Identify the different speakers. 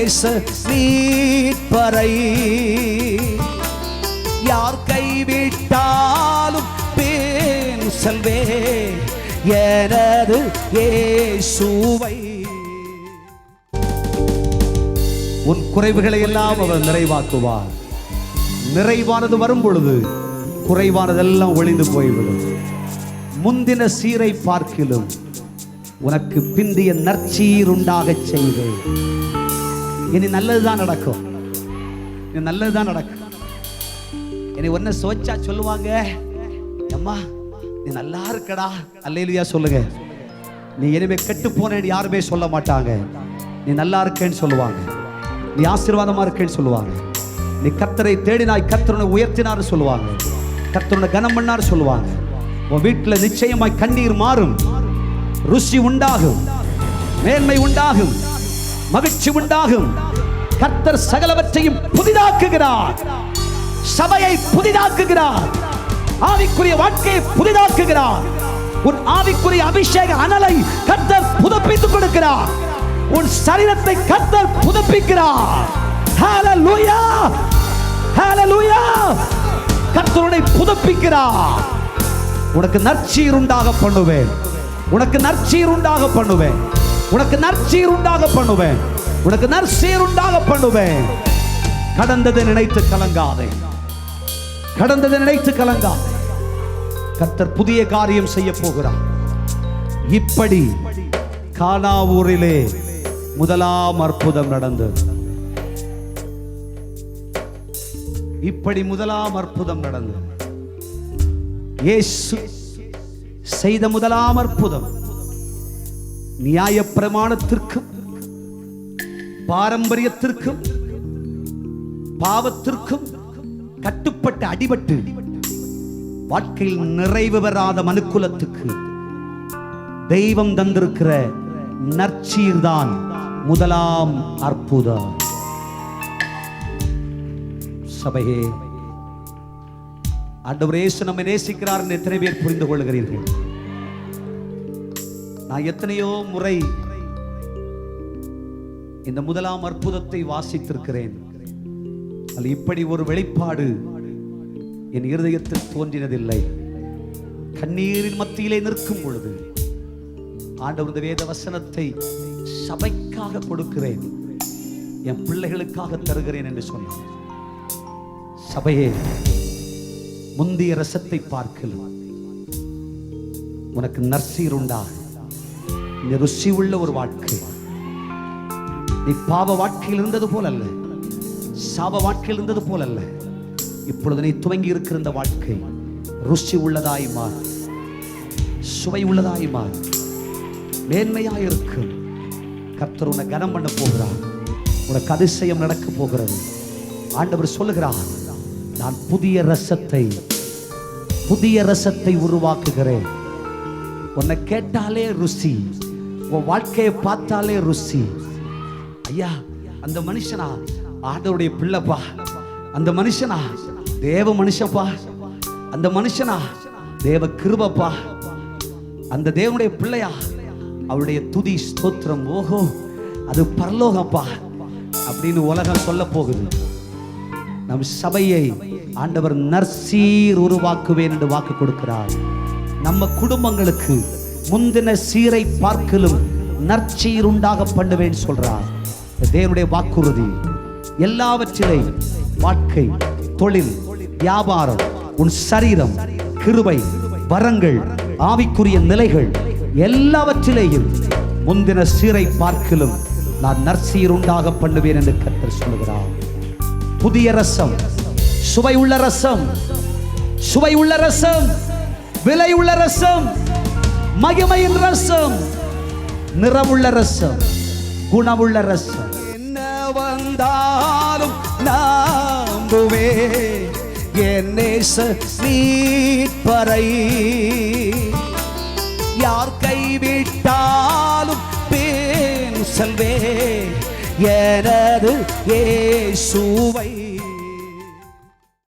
Speaker 1: நேச மீட்பரை யார் கைவிட்டாலும் பின் செல்வே எனது இயேசுவை. உன் குறைவுகளை எல்லாம் அவர் நிறைவாக்குவார். நிறைவானது வரும் பொழுது குறைவானதெல்லாம் ஒளிந்து போய்விடும். முந்தின சீரை பார்க்கிலும் உனக்கு பிந்திய நற்சீர் உண்டாக செய்வேன். இனி நல்லதுதான் நடக்கும். இனி நல்லதுதான் நடக்கும். இனி ஒன்ன சோச்சா சொல்லுவாங்க, அம்மா நீ நல்லா இருக்கடா, அல்லேலூயா சொல்லுங்க. நீ இனிமே கெட்டு போனேன்னு யாருமே சொல்ல மாட்டாங்க. நீ நல்லா இருக்கேன்னு சொல்லுவாங்க. நீ ஆசீர்வாதமா இருக்கேன்னு சொல்லுவாங்க. நீ கர்த்தரை தேடினாய், கர்த்தரை உயர்த்தினார் சொல்லுவாங்க. கர்த்தரை கனம் பண்ணார் சொல்லுவாங்க. உன் வீட்டில் நிச்சயமாய் கண்ணீர் மாறும், ருசி உண்டாகும், மேன்மை உண்டாகும், மகிழ்ச்சி உண்டாகும். கர்த்தர் சகலவற்றையும் புதிதாக்குகிறார். சபையை புதிதாக்குகிறார். ஆவிக்குரிய வாழ்க்கையை புதிதாக்குகிறார். உன் ஆவிக்குரிய அபிஷேக அனலை கர்த்தர் புதுப்பித்துக் கொடுக்கிறார். உன் சரீரத்தை கர்த்தர் புதுப்பிக்கிறார். ஹல்லேலூயா, ஹல்லேலூயா. கர்த்தரை புதுப்பிக்கிறார். உனக்கு நற்சீர் உண்டாக பண்ணுவேன். உனக்கு நற்சீர் உண்டாக பண்ணுவேன். உனக்கு நற்சீர் உண்டாக பண்ணுவேன். உனக்கு நற்சீர் உண்டாக பண்ணுவேன். கடந்ததை நினைத்து கலங்காதே. கடந்ததை நினைத்து கலங்காதே. கர்த்தர் புதிய காரியம் செய்ய போகிறார். இப்படி கானாவூரிலே முதலாம் அற்புதம் நடந்தது. இப்படி முதலாம் அற்புதம் நடந்தது. இயேசு செய்த முதலாம் அற்புதம் நியாயப்பிரமாணத்திற்கும் பாரம்பரியத்திற்கும் பாவத்திற்கும் கட்டுப்பட்டு அடிபட்டு வாழ்க்கையில் நிறைவு பெறாத மனுக்குலத்துக்கு தெய்வம் தந்திருக்கிற நற்சீர்தான் முதலாம் அற்புதம். சபையே, ஆண்டவர் இயேசு நம்மை நேசிக்கிறார் என்று எத்தனை பேர் புரிந்து கொள்கிறீர்கள்? நான் எத்தனையோ முறை இந்த முதலாம் அற்புதத்தை வாசித்திருக்கிறேன். அது இப்படி ஒரு வெளிப்பாடு என் இருதயத்தில் தோன்றினதில்லை. கண்ணீரின் மத்தியிலே நிற்கும் பொழுது ஆண்டவர் இந்த வேத வசனத்தை சபைக்காக கொடுக்கிறேன், என் பிள்ளைகளுக்காக தருகிறேன் என்று சொன்னார். சபையே, முந்திய ரசத்தை பார்க்கலாம் உனக்கு நற்சீர் உண்டாக இந்த ருசி உள்ள ஒரு வாழ்க்கை. நீ பாவ வாழ்க்கையில் இருந்தது போல் அல்ல, சாப வாழ்க்கையில் இருந்தது போல் அல்ல. இப்பொழுது நீ துவங்கி இருக்கிற இந்த வாழ்க்கை ருசி உள்ளதாய் மாறு, சுவை உள்ளதாய் மாறு, மேன்மையாய் இருக்கும். கர்த்தர் உன்னை கனம் பண்ண போகிறார். உனக்கு அதிசயம் நடக்க போகிறது. ஆண்டவர் சொல்லுகிறார், நான் புதிய ரசத்தை உருவாக்குகிறேன். உன்னை கேட்டாலே ருசி, உன் வாழ்க்கையை பார்த்தாலே ருசி. ஐயா, அந்த மனுஷனா ஆண்டவருடைய பிள்ளைப்பா, அந்த மனுஷனா தேவ மனுஷப்பா, அந்த மனுஷனா தேவ கிருபப்பா, அந்த தேவனுடைய பிள்ளையா, அவருடைய துதி ஸ்தோத்திரம், ஓஹோ அது பரலோகப்பா அப்படின்னு உலகம் சொல்ல போகுது. நம் சபையை ஆண்டவர் நற்சீர் உருவாக்குவேன் என்று வாக்கு கொடுக்கிறார். நம்ம குடும்பங்களுக்கு முந்தின சீரை பார்க்கலும் நற்சீர் உண்டாக பண்ணுவேன் சொல்றார். தேவனுடைய வாக்குறுதி எல்லாவற்றிலே, வாழ்க்கை, தொழில், வியாபாரம், உன் சரீரம், கிருபை, வரங்கள், ஆவிக்குரிய நிலைகள் எல்லாவற்றிலேயும் முந்தின சீரை பார்க்கலும் நான் நற்சீர் உண்டாக பண்ணுவேன் என்று கர்த்தர் சொல்லுகிறார். புதிய ரசம், சுவை உள்ள ரசம், சுவை உள்ள ரசம், விலை உள்ள ரசம், மகிமையின் ரசம், நிறமுள்ள ரசம், குணமுள்ள ரசம். என்ன வந்தாலும் நம்புவே என் நேச மீட்பரை, யார் கைவிட்டாலும் பின் செல்வே எனது இயேசுவை.